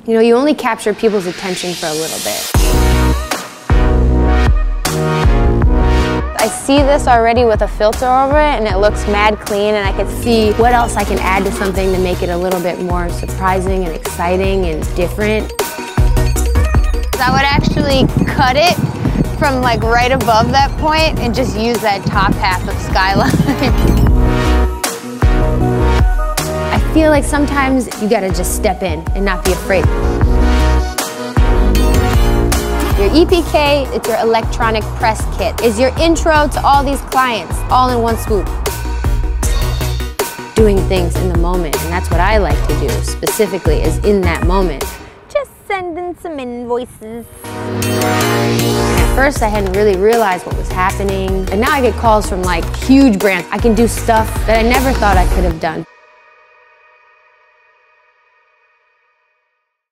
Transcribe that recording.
You know, you only capture people's attention for a little bit. I see this already with a filter over it and it looks mad clean, and I can see what else I can add to something to make it a little bit more surprising and exciting and different. I would actually cut it from like right above that point and just use that top half of skyline. I feel like sometimes you gotta just step in and not be afraid. Your EPK, it's your electronic press kit, is your intro to all these clients, all in one swoop. Doing things in the moment, and that's what I like to do specifically, is in that moment. Just sending some invoices. At first I hadn't really realized what was happening, and now I get calls from like huge brands. I can do stuff that I never thought I could have done.